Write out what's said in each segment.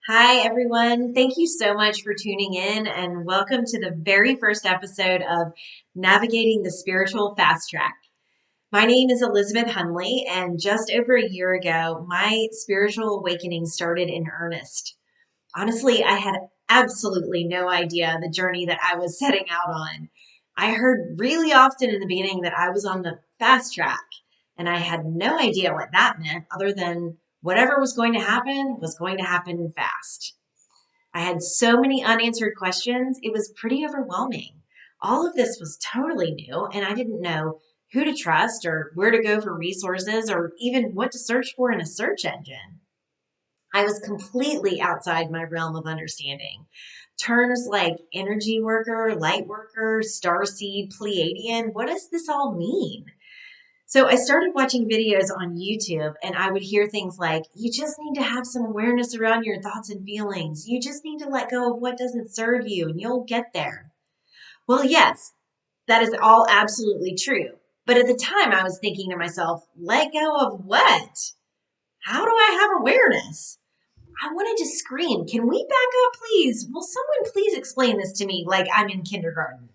Hi, everyone. Thank you so much for tuning in and welcome to the very first episode of Navigating the Spiritual Fast Track. My name is Elizabeth Hunley, and just over a year ago, my spiritual awakening started in earnest. Honestly, I had absolutely no idea the journey that I was setting out on. I heard really often in the beginning that I was on the fast track, and I had no idea what that meant other than whatever was going to happen fast. I had so many unanswered questions, it was pretty overwhelming. All of this was totally new, and I didn't know who to trust or where to go for resources or even what to search for in a search engine. I was completely outside my realm of understanding. Terms like energy worker, light worker, starseed, Pleiadian, what does this all mean? So I started watching videos on YouTube and I would hear things like, you just need to have some awareness around your thoughts and feelings. You just need to let go of what doesn't serve you and you'll get there. Well, yes, that is all absolutely true. But at the time I was thinking to myself, let go of what? How do I have awareness? I wanted to scream, can we back up, please? Will someone please explain this to me like I'm in kindergarten?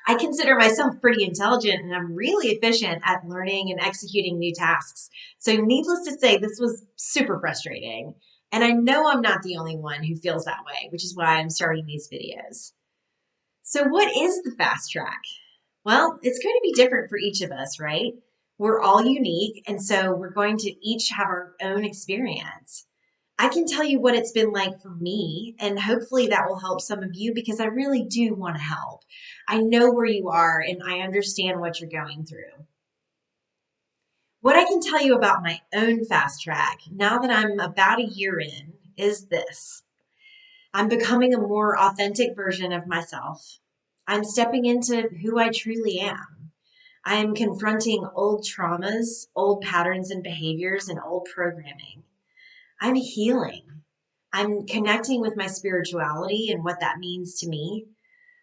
I consider myself pretty intelligent and I'm really efficient at learning and executing new tasks. So, needless to say, this was super frustrating. And I know I'm not the only one who feels that way, which is why I'm starting these videos. So, what is the fast track? Well, it's going to be different for each of us, right? We're all unique, and so we're going to each have our own experience. I can tell you what it's been like for me, and hopefully that will help some of you because I really do want to help. I know where you are and I understand what you're going through. What I can tell you about my own fast track now that I'm about a year in is this. I'm becoming a more authentic version of myself. I'm stepping into who I truly am. I am confronting old traumas, old patterns and behaviors, and old programming. I'm healing. I'm connecting with my spirituality and what that means to me.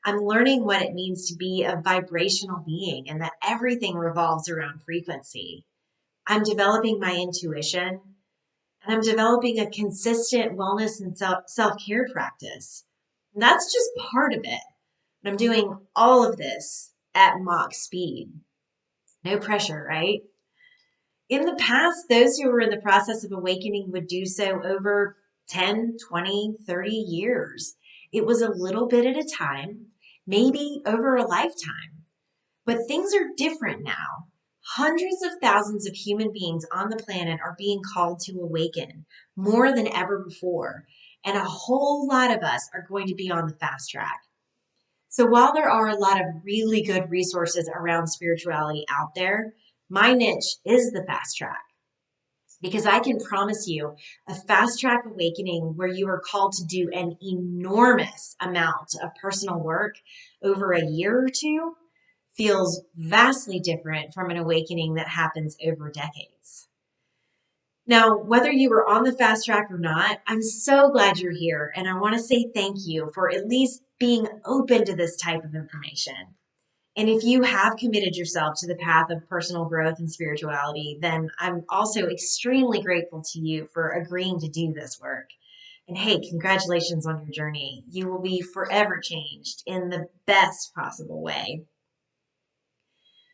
I'm learning what it means to be a vibrational being and that everything revolves around frequency. I'm developing my intuition and I'm developing a consistent wellness and self care practice. And that's just part of it. And I'm doing all of this at Mach speed. No pressure, right? In the past, those who were in the process of awakening would do so over 10, 20, 30 years. It was a little bit at a time, maybe over a lifetime. But things are different now. Hundreds of thousands of human beings on the planet are being called to awaken more than ever before. And a whole lot of us are going to be on the fast track. So while there are a lot of really good resources around spirituality out there, my niche is the fast track because I can promise you a fast track awakening where you are called to do an enormous amount of personal work over a year or two feels vastly different from an awakening that happens over decades. Now, whether you were on the fast track or not, I'm so glad you're here. And I want to say thank you for at least being open to this type of information. And if you have committed yourself to the path of personal growth and spirituality, then I'm also extremely grateful to you for agreeing to do this work. And hey, congratulations on your journey. You will be forever changed in the best possible way.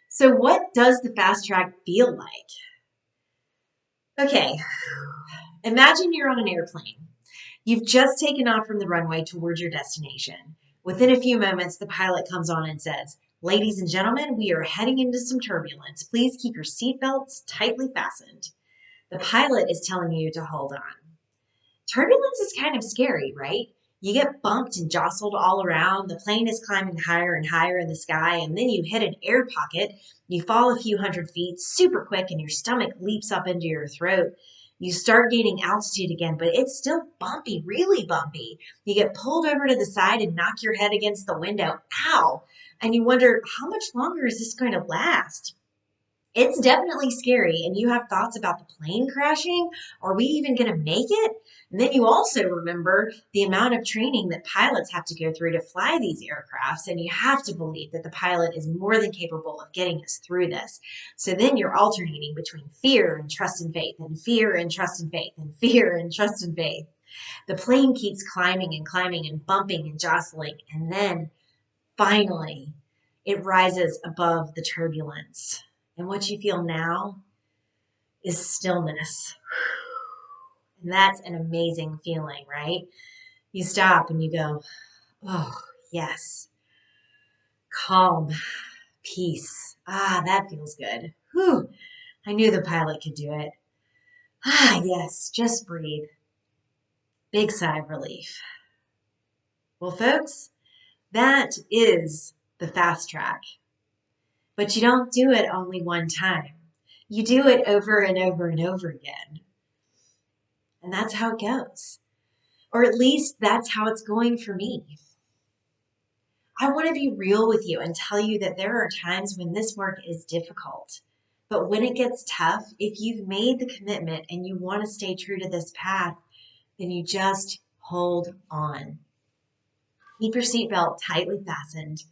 So, what does the fast track feel like? Okay, imagine you're on an airplane. You've just taken off from the runway towards your destination. Within a few moments, the pilot comes on and says, "Ladies and gentlemen, we are heading into some turbulence. Please keep your seatbelts tightly fastened." The pilot is telling you to hold on. Turbulence is kind of scary, right? You get bumped and jostled all around. The plane is climbing higher and higher in the sky, and then you hit an air pocket. You fall a few hundred feet super quick, and your stomach leaps up into your throat. You start gaining altitude again, but it's still bumpy, really bumpy. You get pulled over to the side and knock your head against the window. Ow! And you wonder, how much longer is this going to last? It's definitely scary, and you have thoughts about the plane crashing. Are we even going to make it? And then you also remember the amount of training that pilots have to go through to fly these aircrafts, and you have to believe that the pilot is more than capable of getting us through this. So then you're alternating between fear and trust and faith, and fear and trust and faith, and fear and trust and faith. The plane keeps climbing and climbing and bumping and jostling, and then finally it rises above the turbulence. And what you feel now is stillness. And that's an amazing feeling, right? You stop and you go, oh, yes, calm, peace. Ah, that feels good. Whew, I knew the pilot could do it. Ah, yes, just breathe. Big sigh of relief. Well, folks, that is the fast track. But you don't do it only one time. You do it over and over and over again. And that's how it goes. Or at least that's how it's going for me. I want to be real with you and tell you that there are times when this work is difficult. But when it gets tough, if you've made the commitment and you want to stay true to this path, then you just hold on. Keep your seatbelt tightly fastened.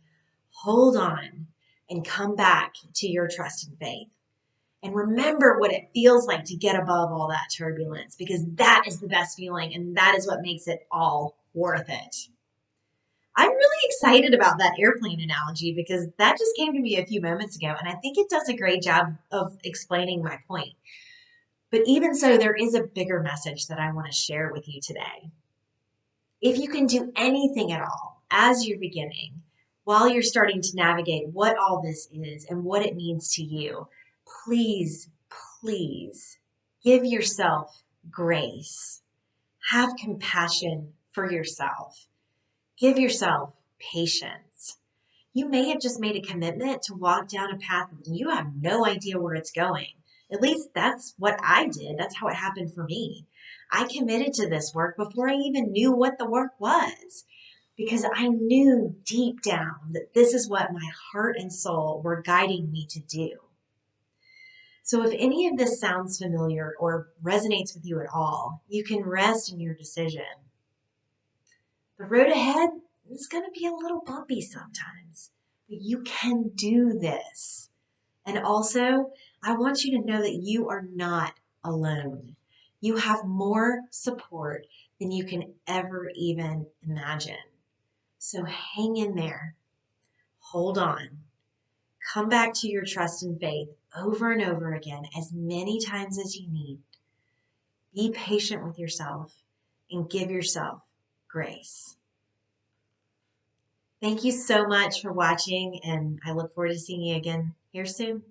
Hold on and come back to your trust and faith. And remember what it feels like to get above all that turbulence, because that is the best feeling and that is what makes it all worth it. I'm really excited about that airplane analogy because that just came to me a few moments ago, and I think it does a great job of explaining my point. But even so, there is a bigger message that I want to share with you today. If you can do anything at all as you're beginning, while you're starting to navigate what all this is and what it means to you, please, please give yourself grace. Have compassion for yourself. Give yourself patience. You may have just made a commitment to walk down a path and you have no idea where it's going. At least that's what I did. That's how it happened for me. I committed to this work before I even knew what the work was, because I knew deep down that this is what my heart and soul were guiding me to do. So if any of this sounds familiar or resonates with you at all, you can rest in your decision. The road ahead is going to be a little bumpy sometimes, but you can do this. And also, I want you to know that you are not alone. You have more support than you can ever even imagine. So hang in there. Hold on. Come back to your trust and faith over and over again, as many times as you need. Be patient with yourself and give yourself grace. Thank you so much for watching, and I look forward to seeing you again here soon.